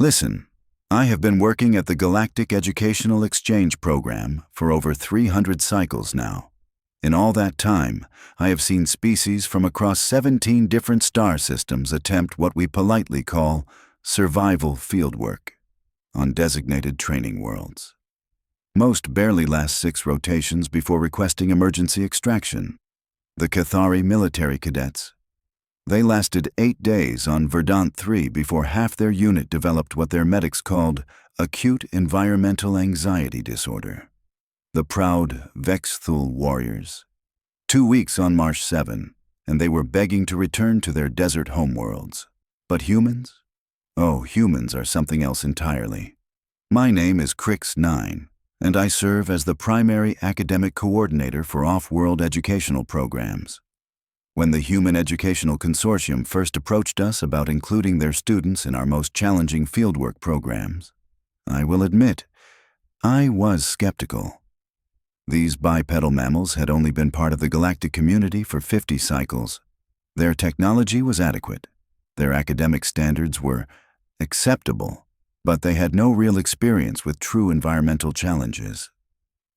Listen, I have been working at the Galactic Educational Exchange Program for over 300 cycles now. In all that time, I have seen species from across 17 different star systems attempt what we politely call survival fieldwork on designated training worlds. Most barely last 6 rotations before requesting emergency extraction. The Cathari military cadets. They lasted 8 days on Verdant 3 before half their unit developed what their medics called acute environmental anxiety disorder. The proud Vexthul warriors. 2 weeks on March 7, and they were begging to return to their desert homeworlds. But humans? Oh, humans are something else entirely. My name is Crix9, and I serve as the primary academic coordinator for off-world educational programs. When the Human Educational Consortium first approached us about including their students in our most challenging fieldwork programs, I will admit, I was skeptical. These bipedal mammals had only been part of the galactic community for 50 cycles. Their technology was adequate. Their academic standards were acceptable, but they had no real experience with true environmental challenges.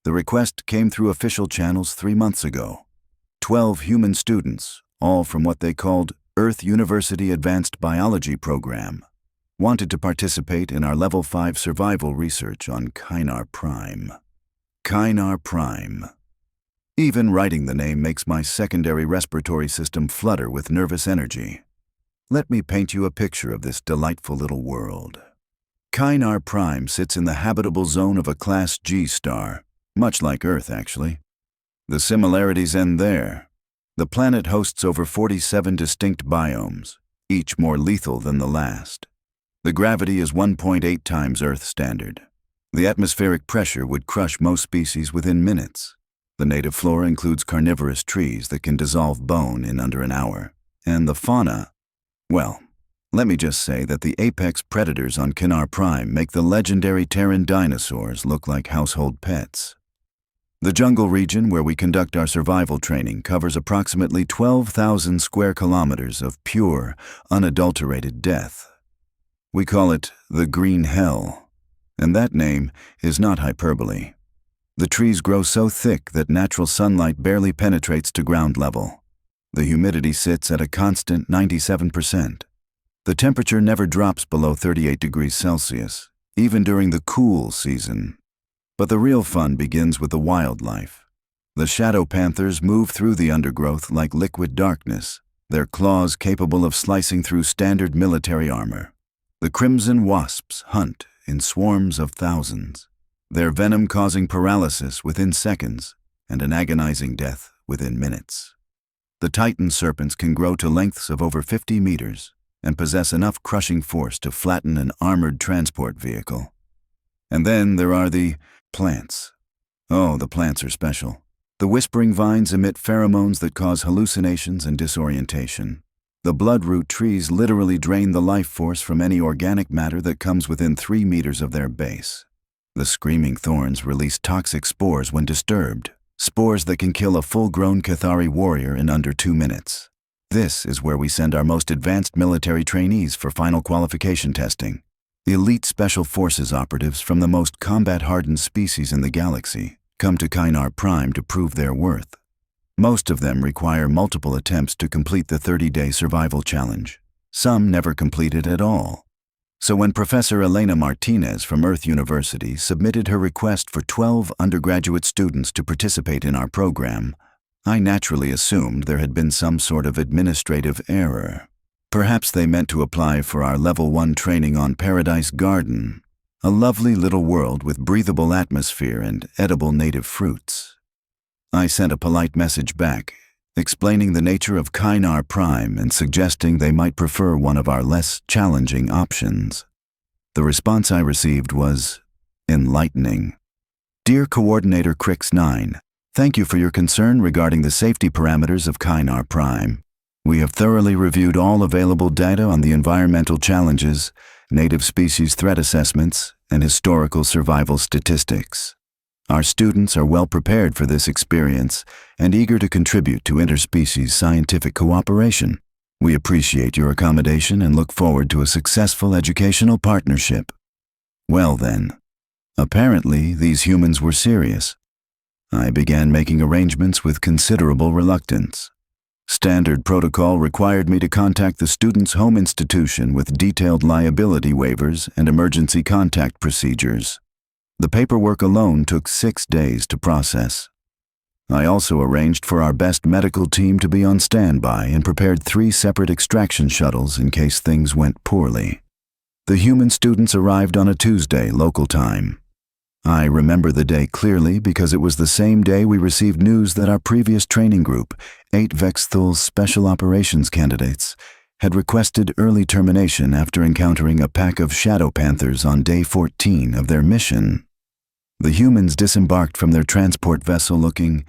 The request came through official channels 3 months ago. 12 human students, all from what they called Earth University Advanced Biology Program, wanted to participate in our Level 5 survival research on Kynar-Prime. Kynar-Prime. Even writing the name makes my secondary respiratory system flutter with nervous energy. Let me paint you a picture of this delightful little world. Kynar-Prime sits in the habitable zone of a Class G star, much like Earth, actually. The similarities end there. The planet hosts over 47 distinct biomes, each more lethal than the last. The gravity is 1.8 times Earth standard. The atmospheric pressure would crush most species within minutes. The native flora includes carnivorous trees that can dissolve bone in under an hour. And the fauna, well, let me just say that the apex predators on Kynar-Prime make the legendary Terran dinosaurs look like household pets. The jungle region where we conduct our survival training covers approximately 12,000 square kilometers of pure, unadulterated death. We call it the Green Hell, and that name is not hyperbole. The trees grow so thick that natural sunlight barely penetrates to ground level. The humidity sits at a constant 97%. The temperature never drops below 38 degrees Celsius, even during the cool season. But the real fun begins with the wildlife. The shadow panthers move through the undergrowth like liquid darkness, their claws capable of slicing through standard military armor. The crimson wasps hunt in swarms of thousands, their venom causing paralysis within seconds and an agonizing death within minutes. The titan serpents can grow to lengths of over 50 meters and possess enough crushing force to flatten an armored transport vehicle. And then there are the plants. Oh, the plants are special. The whispering vines emit pheromones that cause hallucinations and disorientation. The bloodroot trees literally drain the life force from any organic matter that comes within 3 meters of their base. The screaming thorns release toxic spores when disturbed, spores that can kill a full-grown Cathari warrior in under 2 minutes. This is where we send our most advanced military trainees for final qualification testing. The elite special forces operatives from the most combat-hardened species in the galaxy come to Kynar-Prime to prove their worth. Most of them require multiple attempts to complete the 30-day survival challenge. Some never complete it at all. So when Professor Elena Martinez from Earth University submitted her request for 12 undergraduate students to participate in our program, I naturally assumed there had been some sort of administrative error. Perhaps they meant to apply for our Level 1 training on Paradise Garden, a lovely little world with breathable atmosphere and edible native fruits. I sent a polite message back, explaining the nature of Kynar-Prime and suggesting they might prefer one of our less challenging options. The response I received was enlightening. Dear Coordinator Crix9, thank you for your concern regarding the safety parameters of Kynar-Prime. We have thoroughly reviewed all available data on the environmental challenges, native species threat assessments, and historical survival statistics. Our students are well prepared for this experience and eager to contribute to interspecies scientific cooperation. We appreciate your accommodation and look forward to a successful educational partnership. Well then, apparently these humans were serious. I began making arrangements with considerable reluctance. Standard protocol required me to contact the student's home institution with detailed liability waivers and emergency contact procedures. The paperwork alone took 6 days to process. I also arranged for our best medical team to be on standby and prepared 3 separate extraction shuttles in case things went poorly. The human students arrived on a Tuesday local time. I remember the day clearly because it was the same day we received news that our previous training group, 8 Vexthul's special operations candidates, had requested early termination after encountering a pack of shadow panthers on day 14 of their mission. The humans disembarked from their transport vessel looking,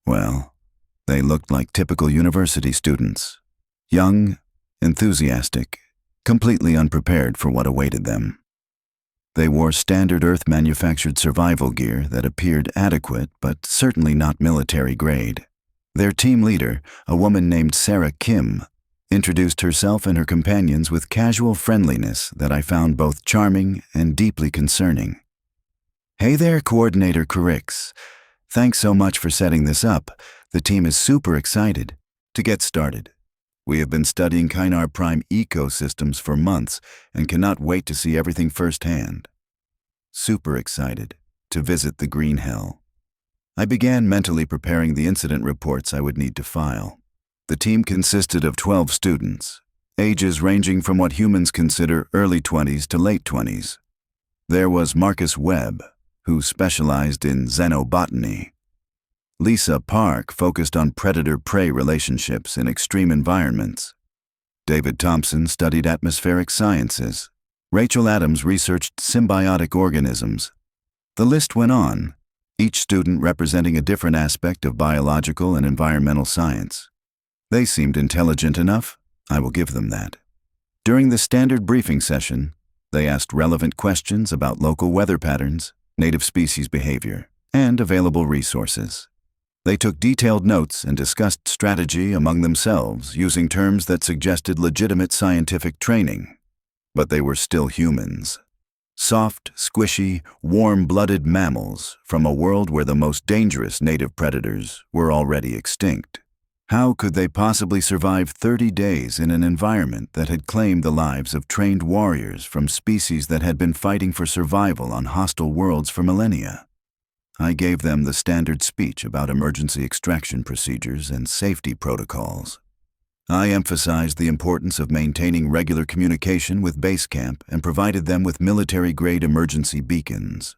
well, they looked like typical university students. Young, enthusiastic, completely unprepared for what awaited them. They wore standard Earth-manufactured survival gear that appeared adequate but certainly not military grade. Their team leader, a woman named Sarah Kim, introduced herself and her companions with casual friendliness that I found both charming and deeply concerning. "Hey there, Coordinator Kurix. Thanks so much for setting this up. The team is super excited. To get started, we have been studying Kynar-Prime ecosystems for months and cannot wait to see everything firsthand. Super excited to visit the Green Hell." I began mentally preparing the incident reports I would need to file. The team consisted of 12 students, ages ranging from what humans consider early 20s to late 20s. There was Marcus Webb, who specialized in xenobotany. Lisa Park focused on predator-prey relationships in extreme environments. David Thompson studied atmospheric sciences. Rachel Adams researched symbiotic organisms. The list went on, each student representing a different aspect of biological and environmental science. They seemed intelligent enough, I will give them that. During the standard briefing session, they asked relevant questions about local weather patterns, native species behavior, and available resources. They took detailed notes and discussed strategy among themselves using terms that suggested legitimate scientific training. But they were still humans. Soft, squishy, warm-blooded mammals from a world where the most dangerous native predators were already extinct. How could they possibly survive 30 days in an environment that had claimed the lives of trained warriors from species that had been fighting for survival on hostile worlds for millennia? I gave them the standard speech about emergency extraction procedures and safety protocols. I emphasized the importance of maintaining regular communication with base camp and provided them with military-grade emergency beacons.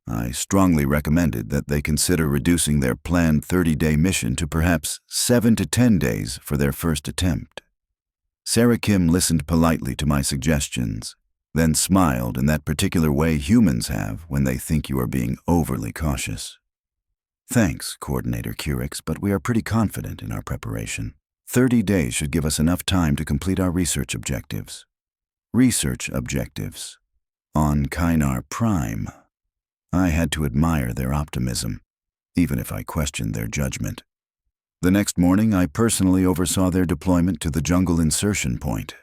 I strongly recommended that they consider reducing their planned 30-day mission to perhaps 7 to 10 days for their first attempt. Sarah Kim listened politely to my suggestions, then smiled in that particular way humans have when they think you are being overly cautious. "Thanks, Coordinator Kurix, but we are pretty confident in our preparation. 30 days should give us enough time to complete our research objectives." Research objectives. On Kynar-Prime. I had to admire their optimism, even if I questioned their judgment. The next morning, I personally oversaw their deployment to the jungle insertion point.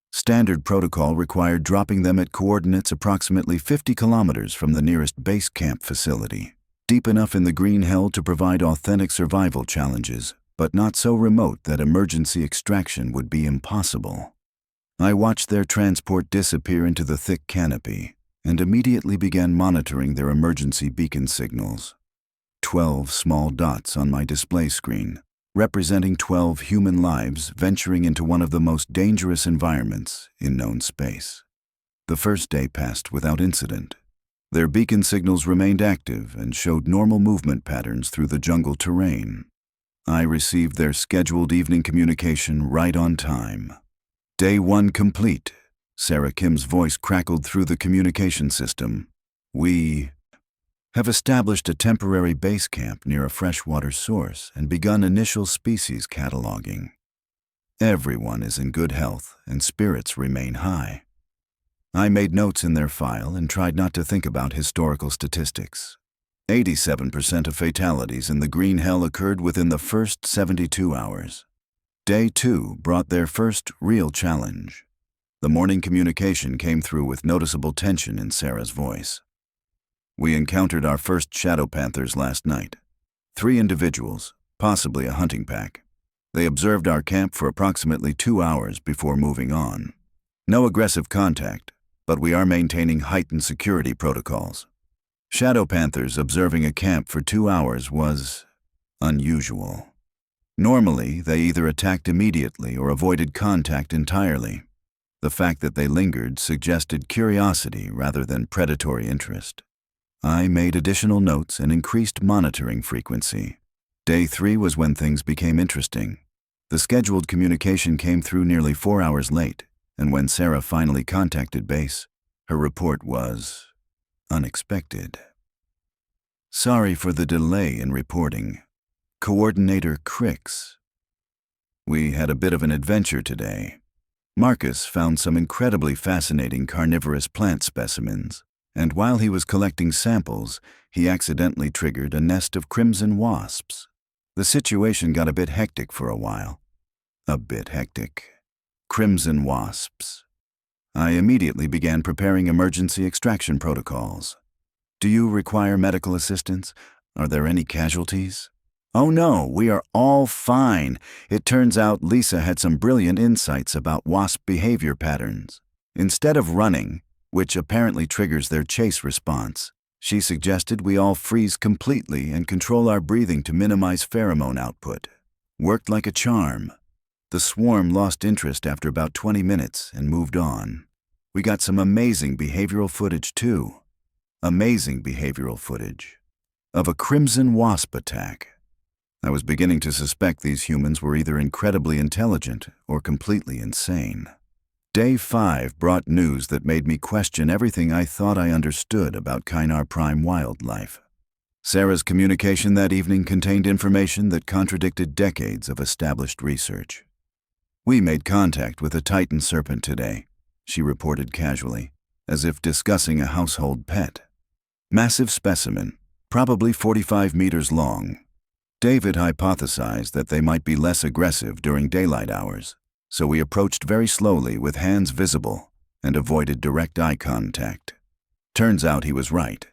Standard protocol required dropping them at coordinates approximately 50 kilometers from the nearest base camp facility, deep enough in the Green Hell to provide authentic survival challenges, but not so remote that emergency extraction would be impossible. I watched their transport disappear into the thick canopy and immediately began monitoring their emergency beacon signals. 12 small dots on my display screen, representing 12 human lives venturing into one of the most dangerous environments in known space. The first day passed without incident. Their beacon signals remained active and showed normal movement patterns through the jungle terrain. I received their scheduled evening communication right on time. "Day 1 complete." Sarah Kim's voice crackled through the communication system. "We have established a temporary base camp near a freshwater source and begun initial species cataloging. Everyone is in good health and spirits remain high." I made notes in their file and tried not to think about historical statistics. 87% of fatalities in the Green Hell occurred within the first 72 hours. Day 2 brought their first real challenge. The morning communication came through with noticeable tension in Sarah's voice. We encountered our first shadow panthers last night. 3 individuals, possibly a hunting pack. They observed our camp for approximately 2 hours before moving on. No aggressive contact, but we are maintaining heightened security protocols. Shadow panthers observing a camp for 2 hours was unusual. Normally, they either attacked immediately or avoided contact entirely. The fact that they lingered suggested curiosity rather than predatory interest. I made additional notes and increased monitoring frequency. Day 3 was when things became interesting. The scheduled communication came through nearly 4 hours late, and when Sarah finally contacted base, her report was unexpected. Sorry for the delay in reporting. Coordinator Crix. We had a bit of an adventure today. Marcus found some incredibly fascinating carnivorous plant specimens, and while he was collecting samples, he accidentally triggered a nest of crimson wasps. The situation got a bit hectic for a while. A bit hectic. Crimson wasps. I immediately began preparing emergency extraction protocols. Do you require medical assistance? Are there any casualties? Oh no, we are all fine. It turns out Lisa had some brilliant insights about wasp behavior patterns. Instead of running, which apparently triggers their chase response, she suggested we all freeze completely and control our breathing to minimize pheromone output. Worked like a charm. The swarm lost interest after about 20 minutes and moved on. We got some amazing behavioral footage too. Amazing behavioral footage. Of a crimson wasp attack. I was beginning to suspect these humans were either incredibly intelligent or completely insane. Day 5 brought news that made me question everything I thought I understood about Kynar-Prime wildlife. Sarah's communication that evening contained information that contradicted decades of established research. We made contact with a Titan serpent today, she reported casually, as if discussing a household pet. Massive specimen, probably 45 meters long. David hypothesized that they might be less aggressive during daylight hours, so we approached very slowly with hands visible and avoided direct eye contact. Turns out he was right.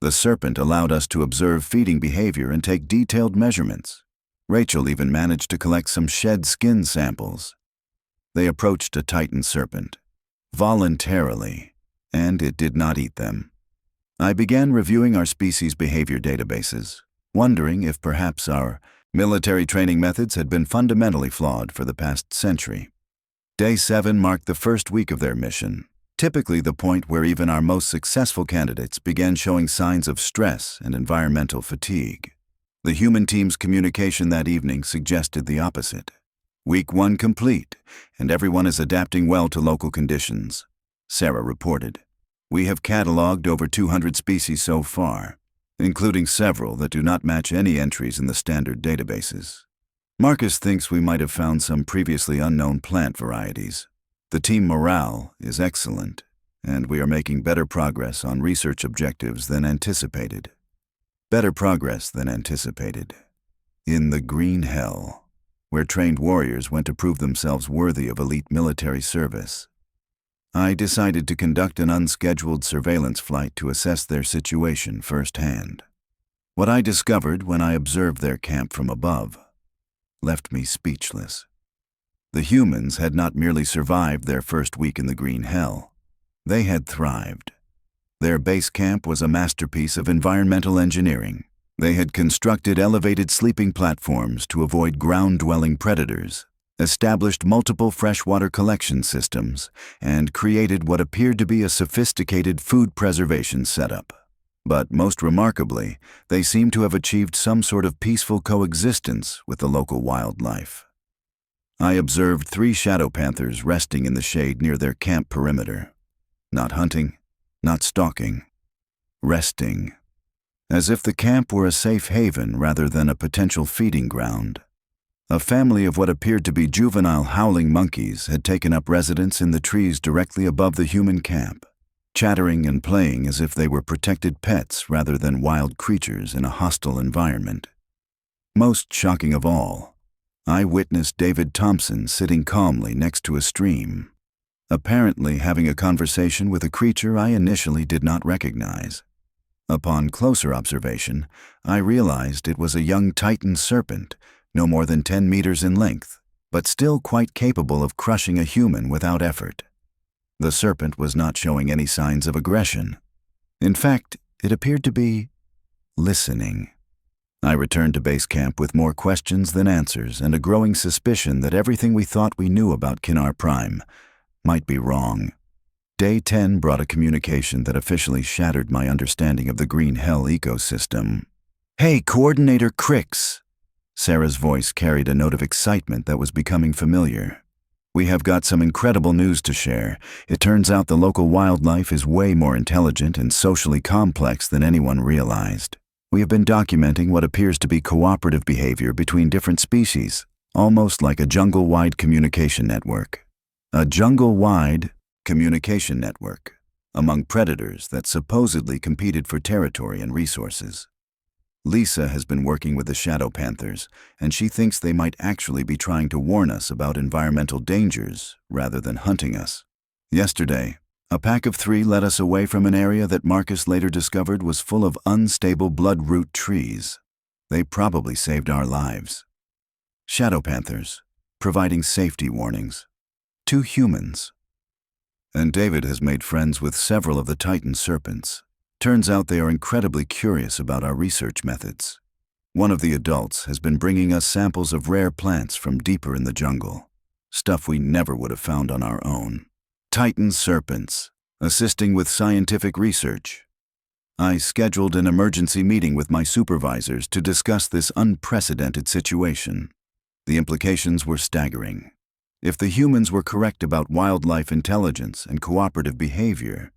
The serpent allowed us to observe feeding behavior and take detailed measurements. Rachel even managed to collect some shed skin samples. They approached a Titan serpent, voluntarily, and it did not eat them. I began reviewing our species behavior databases, wondering if perhaps our military training methods had been fundamentally flawed for the past century. Day 7 marked the first week of their mission, typically the point where even our most successful candidates began showing signs of stress and environmental fatigue. The human team's communication that evening suggested the opposite. Week 1 complete, and everyone is adapting well to local conditions, Sarah reported. We have cataloged over 200 species so far, including several that do not match any entries in the standard databases. Marcus thinks we might have found some previously unknown plant varieties. The team morale is excellent, and we are making better progress on research objectives than anticipated. Better progress than anticipated. In the Green Hell, where trained warriors went to prove themselves worthy of elite military service. I decided to conduct an unscheduled surveillance flight to assess their situation firsthand. What I discovered when I observed their camp from above left me speechless. The humans had not merely survived their first week in the Green Hell, they had thrived. Their base camp was a masterpiece of environmental engineering. They had constructed elevated sleeping platforms to avoid ground-dwelling predators, established multiple freshwater collection systems, and created what appeared to be a sophisticated food preservation setup. But most remarkably, they seemed to have achieved some sort of peaceful coexistence with the local wildlife. I observed 3 shadow panthers resting in the shade near their camp perimeter. Not hunting, not stalking, resting. As if the camp were a safe haven rather than a potential feeding ground. A family of what appeared to be juvenile howling monkeys had taken up residence in the trees directly above the human camp, chattering and playing as if they were protected pets rather than wild creatures in a hostile environment. Most shocking of all, I witnessed David Thompson sitting calmly next to a stream, apparently having a conversation with a creature I initially did not recognize. Upon closer observation, I realized it was a young Titan serpent, no more than 10 meters in length, but still quite capable of crushing a human without effort. The serpent was not showing any signs of aggression. In fact, it appeared to be listening. I returned to base camp with more questions than answers and a growing suspicion that everything we thought we knew about Kynar-Prime might be wrong. Day 10 brought a communication that officially shattered my understanding of the Green Hell ecosystem. "Hey, Coordinator Crix!" Sarah's voice carried a note of excitement that was becoming familiar. "We have got some incredible news to share. It turns out the local wildlife is way more intelligent and socially complex than anyone realized. We have been documenting what appears to be cooperative behavior between different species, almost like a jungle-wide communication network. A jungle-wide communication network among predators that supposedly competed for territory and resources. Lisa has been working with the Shadow Panthers, and she thinks they might actually be trying to warn us about environmental dangers rather than hunting us. Yesterday, a pack of 3 led us away from an area that Marcus later discovered was full of unstable bloodroot trees. They probably saved our lives. Shadow Panthers, providing safety warnings. 2 humans. And David has made friends with several of the Titan serpents. Turns out they are incredibly curious about our research methods. One of the adults has been bringing us samples of rare plants from deeper in the jungle, stuff we never would have found on our own. Titan serpents, assisting with scientific research. I scheduled an emergency meeting with my supervisors to discuss this unprecedented situation. The implications were staggering. If the humans were correct about wildlife intelligence and cooperative behavior,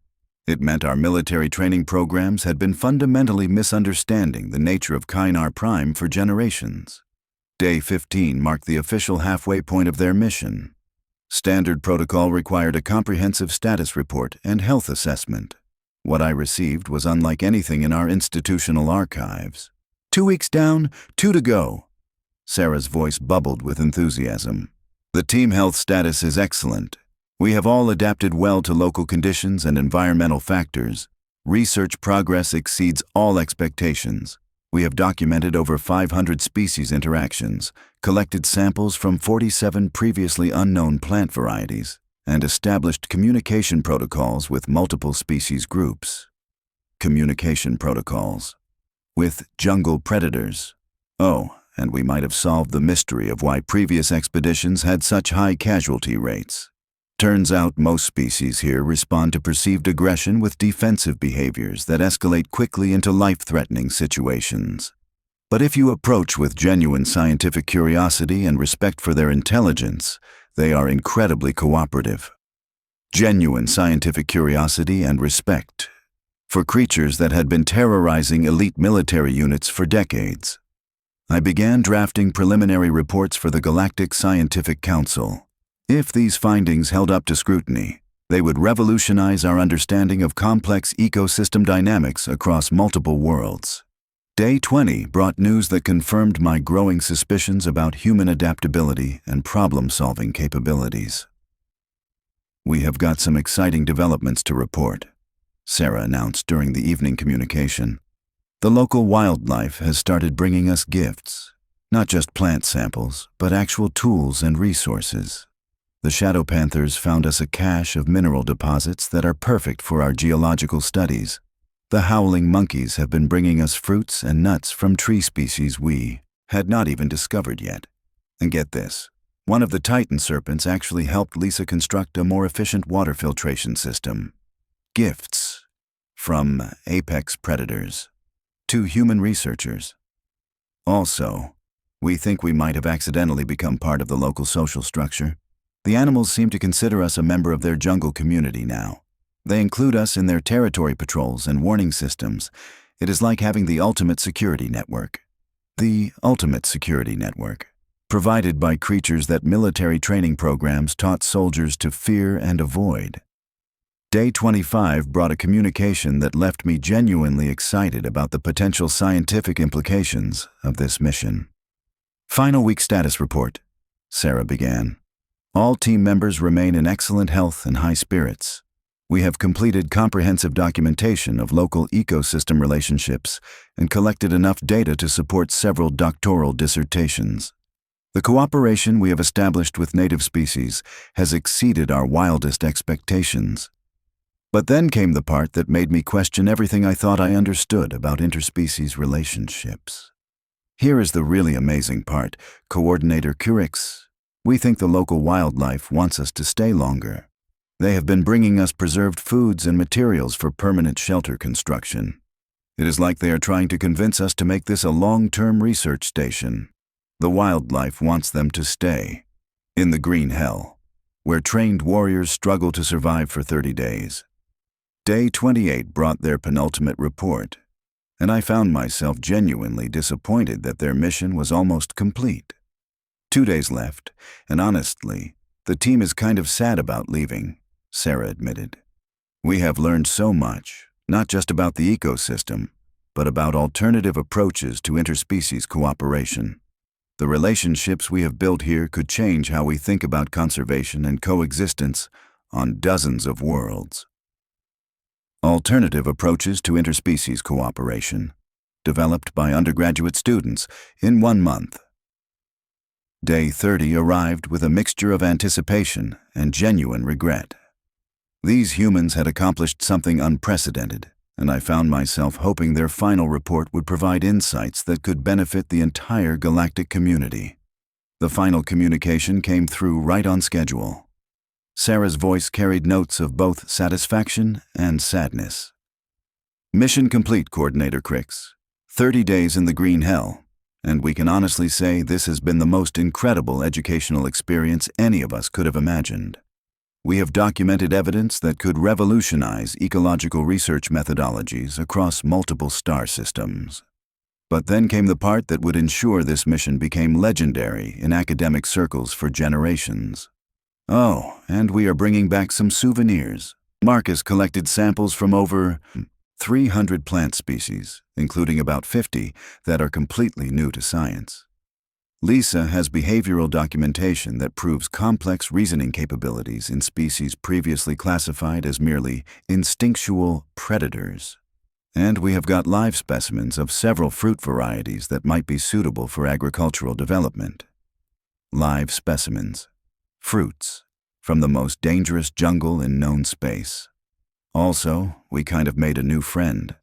it meant our military training programs had been fundamentally misunderstanding the nature of Kynar-Prime for generations. Day 15 marked the official halfway point of their mission. Standard protocol required a comprehensive status report and health assessment. What I received was unlike anything in our institutional archives. 2 weeks down, 2 to go. Sarah's voice bubbled with enthusiasm. The team health status is excellent. We have all adapted well to local conditions and environmental factors. Research progress exceeds all expectations. We have documented over 500 species interactions, collected samples from 47 previously unknown plant varieties, and established communication protocols with multiple species groups. Communication protocols. With jungle predators. Oh, and we might have solved the mystery of why previous expeditions had such high casualty rates. Turns out most species here respond to perceived aggression with defensive behaviors that escalate quickly into life-threatening situations. But if you approach with genuine scientific curiosity and respect for their intelligence, they are incredibly cooperative. Genuine scientific curiosity and respect for creatures that had been terrorizing elite military units for decades. I began drafting preliminary reports for the Galactic Scientific Council. If these findings held up to scrutiny, they would revolutionize our understanding of complex ecosystem dynamics across multiple worlds. Day 20 brought news that confirmed my growing suspicions about human adaptability and problem-solving capabilities. "We have got some exciting developments to report," Sarah announced during the evening communication. "The local wildlife has started bringing us gifts, not just plant samples, but actual tools and resources. The Shadow Panthers found us a cache of mineral deposits that are perfect for our geological studies. The howling monkeys have been bringing us fruits and nuts from tree species we had not even discovered yet. And get this, one of the Titan serpents actually helped Lisa construct a more efficient water filtration system. Gifts from apex predators. 2 human researchers. Also, we think we might have accidentally become part of the local social structure. The animals seem to consider us a member of their jungle community now. They include us in their territory patrols and warning systems. It is like having the ultimate security network. The ultimate security network, provided by creatures that military training programs taught soldiers to fear and avoid. Day 25 brought a communication that left me genuinely excited about the potential scientific implications of this mission. Final week status report, Sarah began. All team members remain in excellent health and high spirits. We have completed comprehensive documentation of local ecosystem relationships and collected enough data to support several doctoral dissertations. The cooperation we have established with native species has exceeded our wildest expectations. But then came the part that made me question everything I thought I understood about interspecies relationships. Here is the really amazing part, Coordinator Curix. We think the local wildlife wants us to stay longer. They have been bringing us preserved foods and materials for permanent shelter construction. It is like they are trying to convince us to make this a long-term research station. The wildlife wants them to stay. In the green hell, where trained warriors struggle to survive for 30 days. Day 28 brought their penultimate report, and I found myself genuinely disappointed that their mission was almost complete. 2 days left, and honestly, the team is kind of sad about leaving, Sarah admitted. We have learned so much, not just about the ecosystem, but about alternative approaches to interspecies cooperation. The relationships we have built here could change how we think about conservation and coexistence on dozens of worlds. Alternative approaches to interspecies cooperation, developed by undergraduate students in 1 month. Day 30 arrived with a mixture of anticipation and genuine regret. These humans had accomplished something unprecedented, and I found myself hoping their final report would provide insights that could benefit the entire galactic community. The final communication came through right on schedule. Sarah's voice carried notes of both satisfaction and sadness. Mission complete, Coordinator Crix. 30 days in the green hell, and we can honestly say this has been the most incredible educational experience any of us could have imagined. We have documented evidence that could revolutionize ecological research methodologies across multiple star systems. But then came the part that would ensure this mission became legendary in academic circles for generations. Oh, and we are bringing back some souvenirs. Marcus collected samples from over 300 plant species, including about 50 that are completely new to science. Lisa has behavioral documentation that proves complex reasoning capabilities in species previously classified as merely instinctual predators. And we have got live specimens of several fruit varieties that might be suitable for agricultural development. Live specimens. Fruits from the most dangerous jungle in known space. Also, we kind of made a new friend.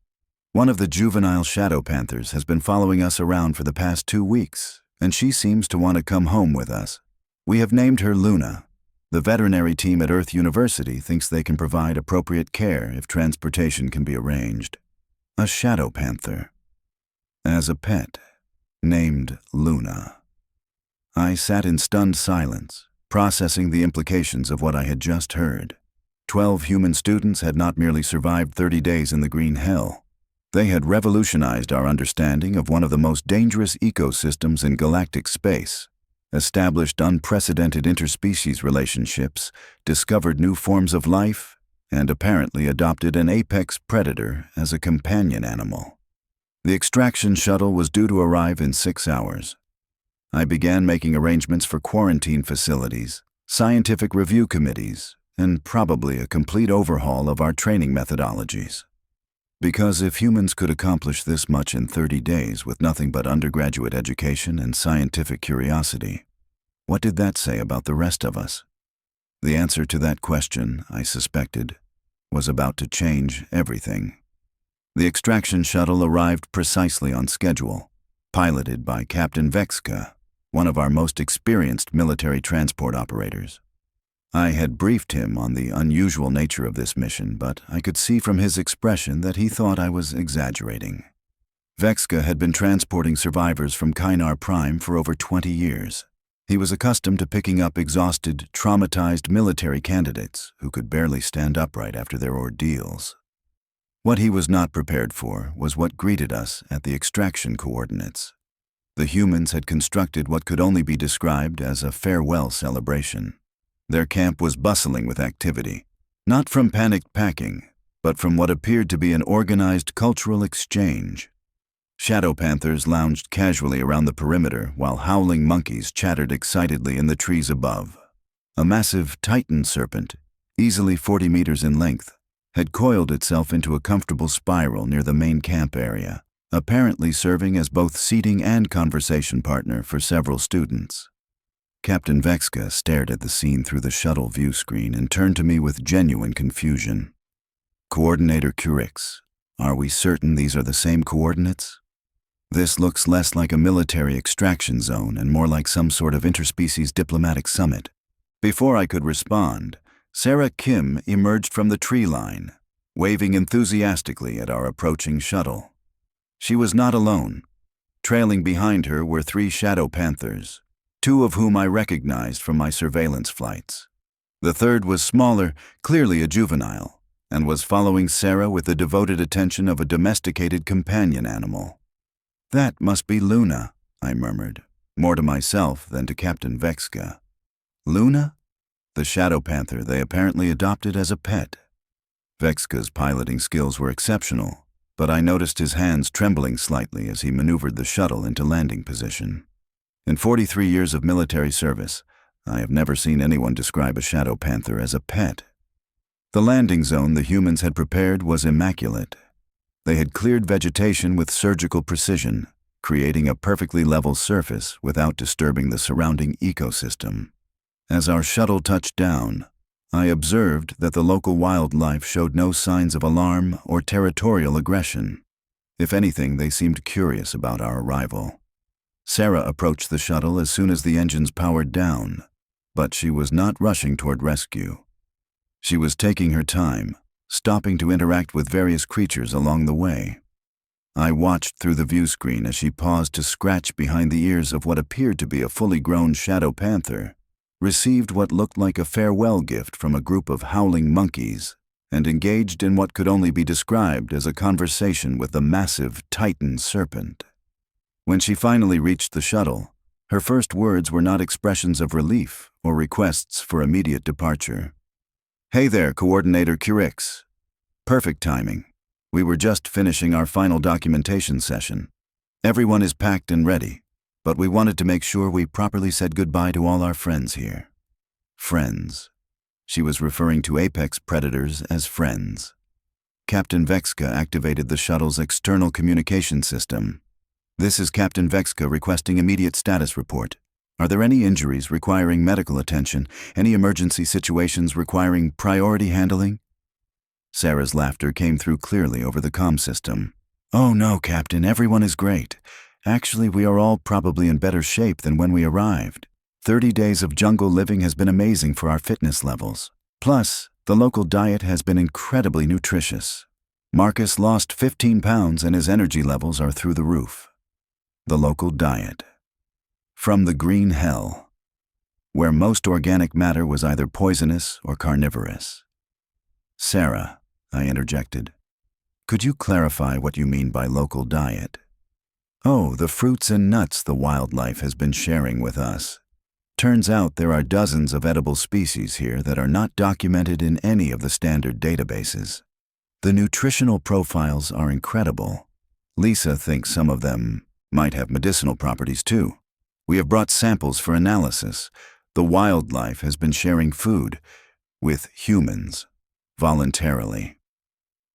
One of the juvenile shadow panthers has been following us around for the past 2 weeks, and she seems to want to come home with us. We have named her Luna. The veterinary team at Earth University thinks they can provide appropriate care if transportation can be arranged. A shadow panther. As a pet, named Luna. I sat in stunned silence, processing the implications of what I had just heard. 12 human students had not merely survived 30 days in the green hell. They had revolutionized our understanding of one of the most dangerous ecosystems in galactic space, established unprecedented interspecies relationships, discovered new forms of life, and apparently adopted an apex predator as a companion animal. The extraction shuttle was due to arrive in 6 hours. I began making arrangements for quarantine facilities, scientific review committees, and probably a complete overhaul of our training methodologies. Because if humans could accomplish this much in 30 days with nothing but undergraduate education and scientific curiosity, what did that say about the rest of us? The answer to that question, I suspected, was about to change everything. The extraction shuttle arrived precisely on schedule, piloted by Captain Vexka, one of our most experienced military transport operators. I had briefed him on the unusual nature of this mission, but I could see from his expression that he thought I was exaggerating. Vexka had been transporting survivors from Kynar-Prime for over 20 years. He was accustomed to picking up exhausted, traumatized military candidates who could barely stand upright after their ordeals. What he was not prepared for was what greeted us at the extraction coordinates. The humans had constructed what could only be described as a farewell celebration. Their camp was bustling with activity, not from panicked packing, but from what appeared to be an organized cultural exchange. Shadow panthers lounged casually around the perimeter while howling monkeys chattered excitedly in the trees above. A massive titan serpent, easily 40 meters in length, had coiled itself into a comfortable spiral near the main camp area, apparently serving as both seating and conversation partner for several students. Captain Vexka stared at the scene through the shuttle view screen and turned to me with genuine confusion. Coordinator Curix, are we certain these are the same coordinates? This looks less like a military extraction zone and more like some sort of interspecies diplomatic summit. Before I could respond, Sarah Kim emerged from the tree line, waving enthusiastically at our approaching shuttle. She was not alone. Trailing behind her were 3 shadow panthers, 2 of whom I recognized from my surveillance flights. The third was smaller, clearly a juvenile, and was following Sarah with the devoted attention of a domesticated companion animal. "That must be Luna," I murmured, more to myself than to Captain Vexka. Luna? The shadow panther they apparently adopted as a pet. Vexka's piloting skills were exceptional, but I noticed his hands trembling slightly as he maneuvered the shuttle into landing position. In 43 years of military service, I have never seen anyone describe a shadow panther as a pet. The landing zone the humans had prepared was immaculate. They had cleared vegetation with surgical precision, creating a perfectly level surface without disturbing the surrounding ecosystem. As our shuttle touched down, I observed that the local wildlife showed no signs of alarm or territorial aggression. If anything, they seemed curious about our arrival. Sarah approached the shuttle as soon as the engines powered down, but she was not rushing toward rescue. She was taking her time, stopping to interact with various creatures along the way. I watched through the view screen as she paused to scratch behind the ears of what appeared to be a fully grown shadow panther, received what looked like a farewell gift from a group of howling monkeys, and engaged in what could only be described as a conversation with the massive titan serpent. When she finally reached the shuttle, her first words were not expressions of relief or requests for immediate departure. "Hey there, Coordinator Curix. Perfect timing. We were just finishing our final documentation session. Everyone is packed and ready, but we wanted to make sure we properly said goodbye to all our friends here." Friends. She was referring to apex predators as friends. Captain Vexka activated the shuttle's external communication system. "This is Captain Vexka requesting immediate status report. Are there any injuries requiring medical attention? Any emergency situations requiring priority handling?" Sarah's laughter came through clearly over the comm system. "Oh no, Captain, everyone is great. Actually, we are all probably in better shape than when we arrived. 30 days of jungle living has been amazing for our fitness levels. Plus, the local diet has been incredibly nutritious. Marcus lost 15 pounds and his energy levels are through the roof." The local diet. From the green hell, where most organic matter was either poisonous or carnivorous. "Sarah," I interjected, "could you clarify what you mean by local diet?" "Oh, the fruits and nuts the wildlife has been sharing with us. Turns out there are dozens of edible species here that are not documented in any of the standard databases. The nutritional profiles are incredible. Lisa thinks some of them might have medicinal properties too. We have brought samples for analysis. The wildlife has been sharing food with humans, voluntarily."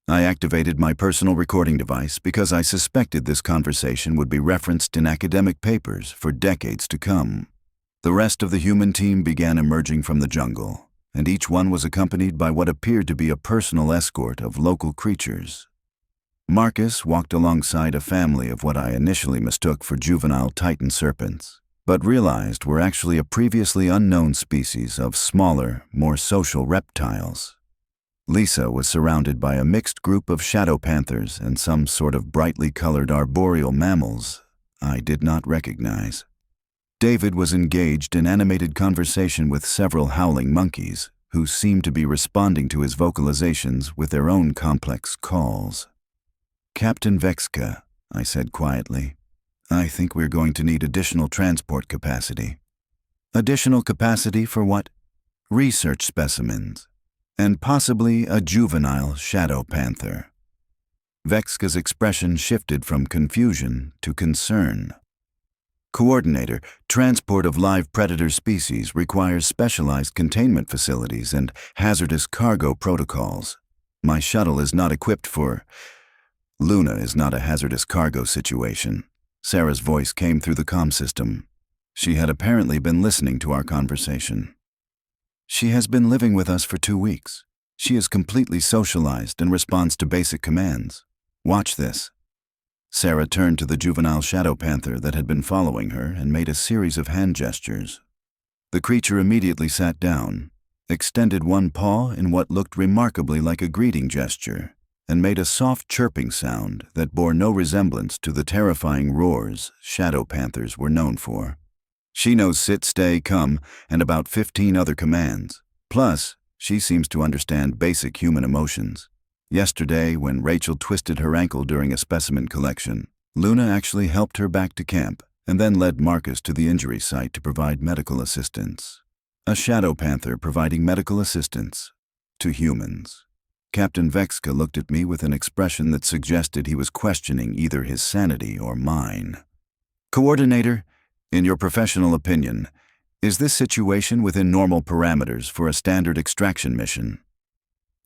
I activated my personal recording device because I suspected this conversation would be referenced in academic papers for decades to come. The rest of the human team began emerging from the jungle, and each one was accompanied by what appeared to be a personal escort of local creatures. Marcus walked alongside a family of what I initially mistook for juvenile titan serpents, but realized were actually a previously unknown species of smaller, more social reptiles. Lisa was surrounded by a mixed group of shadow panthers and some sort of brightly colored arboreal mammals I did not recognize. David was engaged in animated conversation with several howling monkeys, who seemed to be responding to his vocalizations with their own complex calls. "Captain Vexka," I said quietly, "I think we're going to need additional transport capacity." "Additional capacity for what?" "Research specimens, and possibly a juvenile shadow panther." Vexka's expression shifted from confusion to concern. Coordinator, transport of live predator species requires specialized containment facilities and hazardous cargo protocols. My shuttle is not equipped for... Luna is not a hazardous cargo situation. Sarah's voice came through the comm system. She had apparently been listening to our conversation. She has been living with us for 2 weeks. She is completely socialized and responds to basic commands. Watch this. Sarah turned to the juvenile shadow panther that had been following her and made a series of hand gestures. The creature immediately sat down, extended one paw in what looked remarkably like a greeting gesture, and made a soft chirping sound that bore no resemblance to the terrifying roars shadow panthers were known for. She knows sit, stay, come, and about 15 other commands. Plus, she seems to understand basic human emotions. Yesterday, when Rachel twisted her ankle during a specimen collection, Luna actually helped her back to camp and then led Marcus to the injury site to provide medical assistance. A shadow panther providing medical assistance to humans. Captain Vexka looked at me with an expression that suggested he was questioning either his sanity or mine. Coordinator, in your professional opinion, is this situation within normal parameters for a standard extraction mission?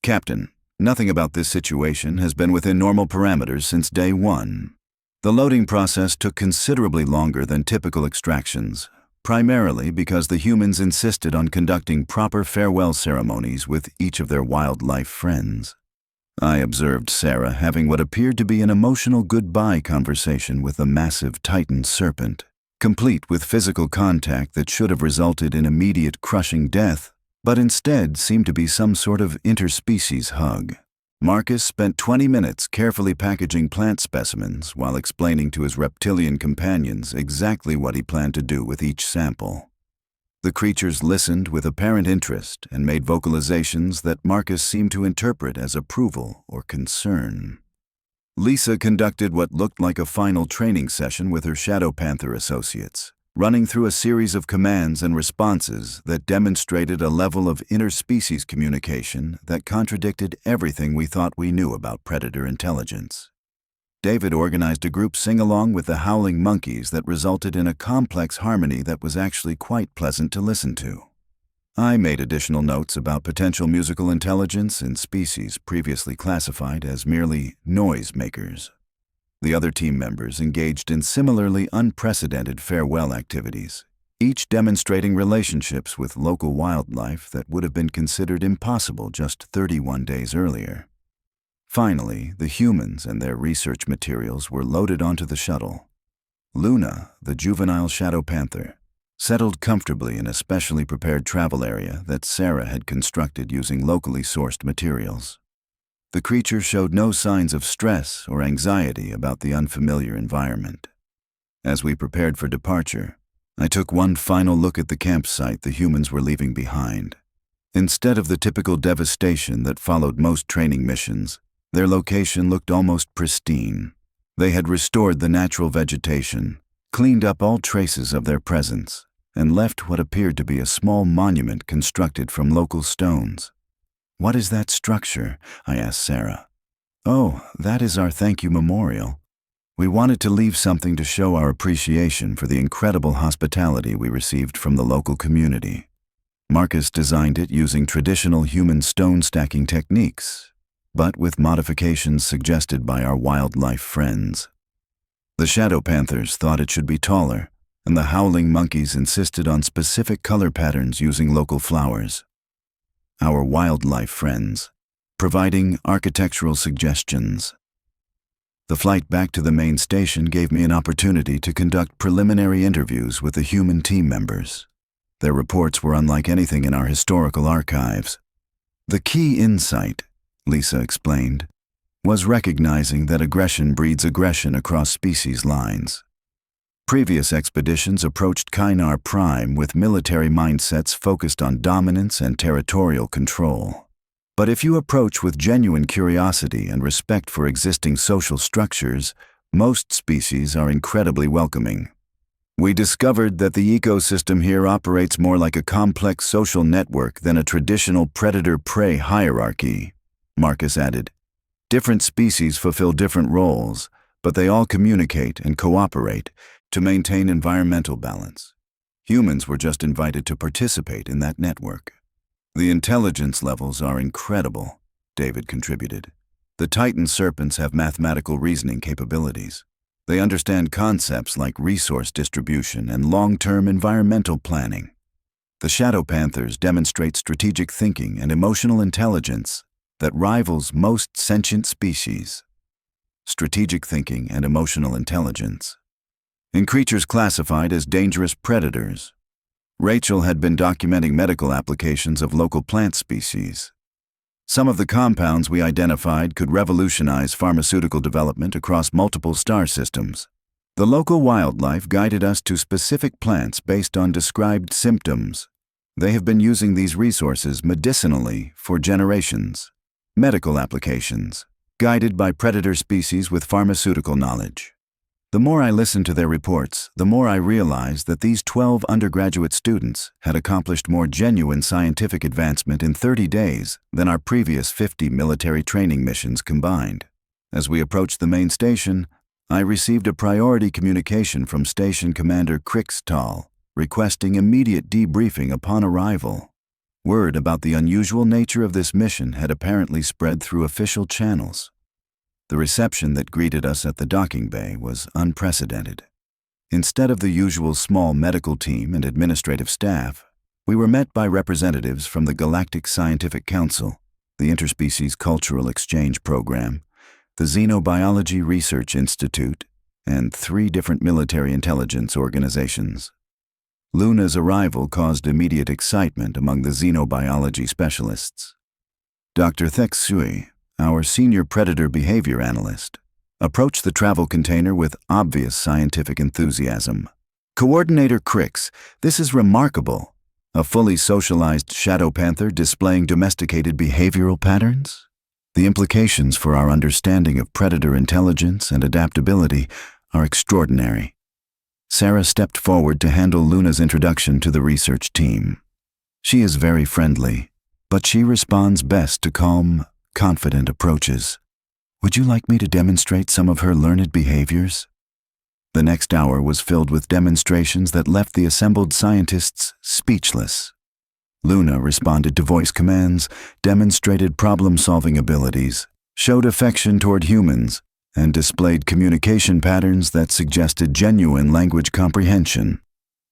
Captain, nothing about this situation has been within normal parameters since day 1. The loading process took considerably longer than typical extractions, primarily because the humans insisted on conducting proper farewell ceremonies with each of their wildlife friends. I observed Sarah having what appeared to be an emotional goodbye conversation with the massive Titan serpent, complete with physical contact that should have resulted in immediate crushing death, but instead seemed to be some sort of interspecies hug. Marcus spent 20 minutes carefully packaging plant specimens while explaining to his reptilian companions exactly what he planned to do with each sample. The creatures listened with apparent interest and made vocalizations that Marcus seemed to interpret as approval or concern. Lisa conducted what looked like a final training session with her Shadow Panther associates, running through a series of commands and responses that demonstrated a level of interspecies communication that contradicted everything we thought we knew about predator intelligence. David organized a group sing-along with the howling monkeys that resulted in a complex harmony that was actually quite pleasant to listen to. I made additional notes about potential musical intelligence in species previously classified as merely noise makers. The other team members engaged in similarly unprecedented farewell activities, each demonstrating relationships with local wildlife that would have been considered impossible just 31 days earlier. Finally, the humans and their research materials were loaded onto the shuttle. Luna, the juvenile shadow panther, settled comfortably in a specially prepared travel area that Sarah had constructed using locally sourced materials. The creature showed no signs of stress or anxiety about the unfamiliar environment. As we prepared for departure, I took one final look at the campsite the humans were leaving behind. Instead of the typical devastation that followed most training missions, their location looked almost pristine. They had restored the natural vegetation, cleaned up all traces of their presence, and left what appeared to be a small monument constructed from local stones. "What is that structure?" I asked Sarah. "Oh, that is our thank you memorial. We wanted to leave something to show our appreciation for the incredible hospitality we received from the local community. Marcus designed it using traditional human stone stacking techniques, but with modifications suggested by our wildlife friends. The shadow panthers thought it should be taller, and the howling monkeys insisted on specific color patterns using local flowers. Our wildlife friends, providing architectural suggestions. The flight back to the main station gave me an opportunity to conduct preliminary interviews with the human team members. Their reports were unlike anything in our historical archives. The key insight, Lisa explained, was recognizing that aggression breeds aggression across species lines. Previous expeditions approached Kynar-Prime with military mindsets focused on dominance and territorial control. But if you approach with genuine curiosity and respect for existing social structures, most species are incredibly welcoming. We discovered that the ecosystem here operates more like a complex social network than a traditional predator-prey hierarchy, Marcus added. Different species fulfill different roles, but they all communicate and cooperate to maintain environmental balance. Humans were just invited to participate in that network. The intelligence levels are incredible, David contributed. The Titan serpents have mathematical reasoning capabilities. They understand concepts like resource distribution and long-term environmental planning. The Shadow Panthers demonstrate strategic thinking and emotional intelligence that rivals most sentient species. Strategic thinking and emotional intelligence. In creatures classified as dangerous predators, Rachel had been documenting medical applications of local plant species. Some of the compounds we identified could revolutionize pharmaceutical development across multiple star systems. The local wildlife guided us to specific plants based on described symptoms. They have been using these resources medicinally for generations. Medical applications, guided by predator species with pharmaceutical knowledge. The more I listened to their reports, the more I realized that these 12 undergraduate students had accomplished more genuine scientific advancement in 30 days than our previous 50 military training missions combined. As we approached the main station, I received a priority communication from Station Commander Krikstal, requesting immediate debriefing upon arrival. Word about the unusual nature of this mission had apparently spread through official channels. The reception that greeted us at the docking bay was unprecedented. Instead of the usual small medical team and administrative staff, we were met by representatives from the Galactic Scientific Council, the Interspecies Cultural Exchange Program, the Xenobiology Research Institute, and 3 different military intelligence organizations. Luna's arrival caused immediate excitement among the xenobiology specialists. Dr. Thexui, our senior predator behavior analyst, approached the travel container with obvious scientific enthusiasm. Coordinator Crix, this is remarkable. A fully socialized shadow panther displaying domesticated behavioral patterns? The implications for our understanding of predator intelligence and adaptability are extraordinary. Sarah stepped forward to handle Luna's introduction to the research team. She is very friendly, but she responds best to calm, confident approaches. Would you like me to demonstrate some of her learned behaviors? The next hour was filled with demonstrations that left the assembled scientists speechless. Luna responded to voice commands, demonstrated problem-solving abilities, showed affection toward humans, and displayed communication patterns that suggested genuine language comprehension.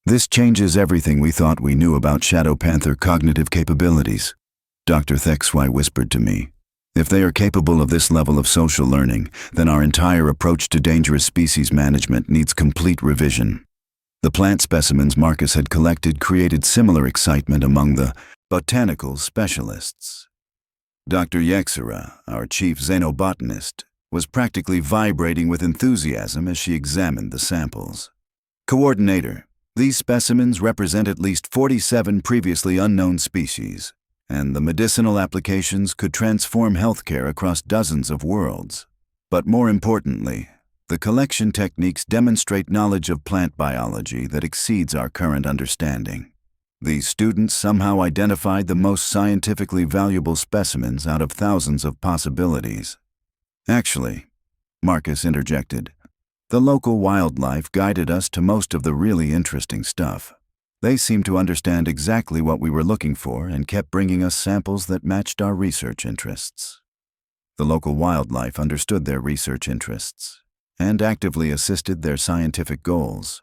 This changes everything we thought we knew about Shadow Panther cognitive capabilities, Dr. Thexwy whispered to me. If they are capable of this level of social learning, then our entire approach to dangerous species management needs complete revision. The plant specimens Marcus had collected created similar excitement among the botanical specialists. Dr. Yexera, our chief xenobotanist, was practically vibrating with enthusiasm as she examined the samples. Coordinator, these specimens represent at least 47 previously unknown species, and the medicinal applications could transform healthcare across dozens of worlds. But more importantly, the collection techniques demonstrate knowledge of plant biology that exceeds our current understanding. These students somehow identified the most scientifically valuable specimens out of thousands of possibilities. Actually, Marcus interjected, the local wildlife guided us to most of the really interesting stuff. They seemed to understand exactly what we were looking for and kept bringing us samples that matched our research interests. The local wildlife understood their research interests and actively assisted their scientific goals.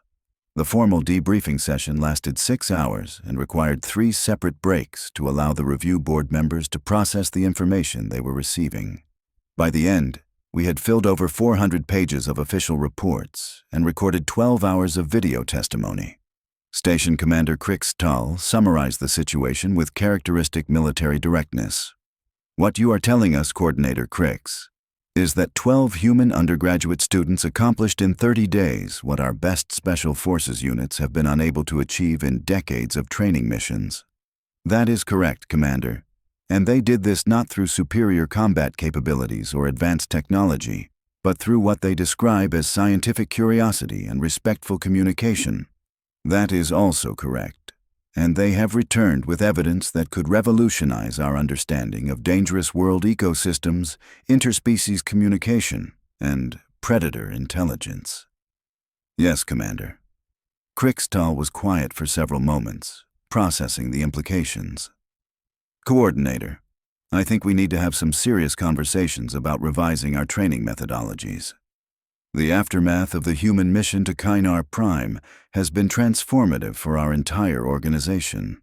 The formal debriefing session lasted 6 hours and required 3 separate breaks to allow the review board members to process the information they were receiving. By the end, we had filled over 400 pages of official reports and recorded 12 hours of video testimony. Station Commander Krikstal summarized the situation with characteristic military directness. What you are telling us, Coordinator Krix, is that 12 human undergraduate students accomplished in 30 days what our best special forces units have been unable to achieve in decades of training missions. That is correct, Commander, and they did this not through superior combat capabilities or advanced technology, but through what they describe as scientific curiosity and respectful communication. That is also correct, and they have returned with evidence that could revolutionize our understanding of dangerous world ecosystems, interspecies communication, and predator intelligence. Yes, Commander. Krikstal was quiet for several moments, processing the implications. Coordinator, I think we need to have some serious conversations about revising our training methodologies. The aftermath of the human mission to Kynar-Prime has been transformative for our entire organization.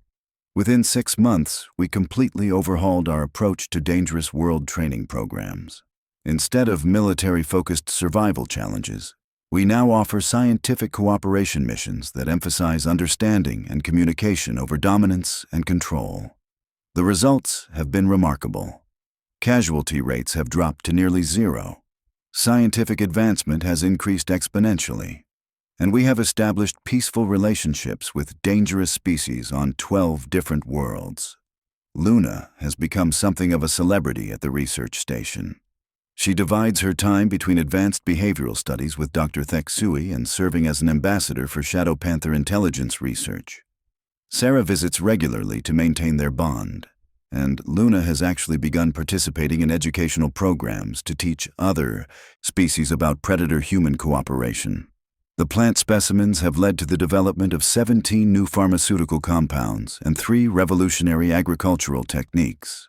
Within 6 months, we completely overhauled our approach to dangerous world training programs. Instead of military-focused survival challenges, we now offer scientific cooperation missions that emphasize understanding and communication over dominance and control. The results have been remarkable. Casualty rates have dropped to nearly zero. Scientific advancement has increased exponentially, and we have established peaceful relationships with dangerous species on 12 different worlds. Luna has become something of a celebrity at the research station. She divides her time between advanced behavioral studies with Dr. Thexui and serving as an ambassador for Shadow Panther intelligence research. Sarah visits regularly to maintain their bond, and Luna has actually begun participating in educational programs to teach other species about predator-human cooperation. The plant specimens have led to the development of 17 new pharmaceutical compounds and 3 revolutionary agricultural techniques.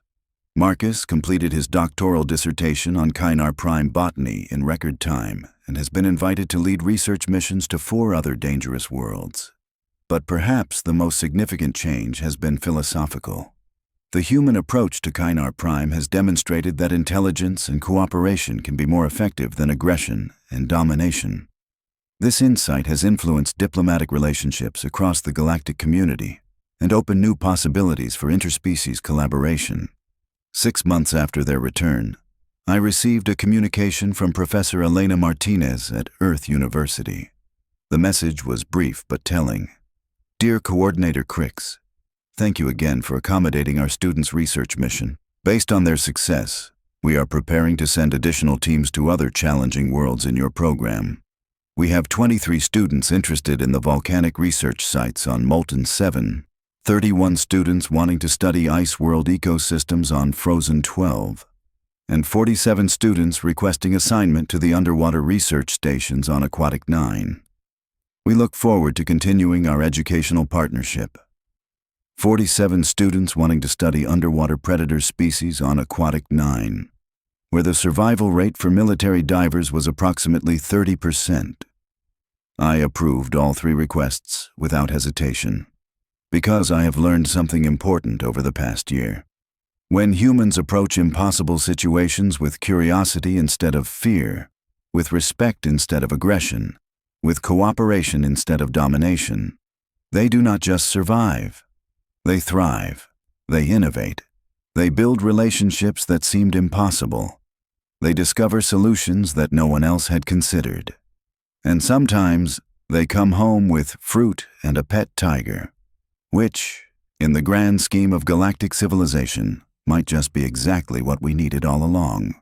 Marcus completed his doctoral dissertation on Kynar-Prime botany in record time and has been invited to lead research missions to 4 other dangerous worlds. But perhaps the most significant change has been philosophical. The human approach to Kynar-Prime has demonstrated that intelligence and cooperation can be more effective than aggression and domination. This insight has influenced diplomatic relationships across the galactic community and opened new possibilities for interspecies collaboration. 6 months after their return, I received a communication from Professor Elena Martinez at Earth University. The message was brief but telling. Dear Coordinator Krix, thank you again for accommodating our students' research mission. Based on their success, we are preparing to send additional teams to other challenging worlds in your program. We have 23 students interested in the volcanic research sites on Molten 7, 31 students wanting to study ice world ecosystems on Frozen 12, and 47 students requesting assignment to the underwater research stations on Aquatic 9. We look forward to continuing our educational partnership. 47 students wanting to study underwater predator species on Aquatic 9, where the survival rate for military divers was approximately 30%. I approved all 3 requests without hesitation, because I have learned something important over the past year. When humans approach impossible situations with curiosity instead of fear, with respect instead of aggression, with cooperation instead of domination, they do not just survive. They thrive, they innovate, they build relationships that seemed impossible, they discover solutions that no one else had considered. And sometimes they come home with fruit and a pet tiger, which, in the grand scheme of galactic civilization, might just be exactly what we needed all along.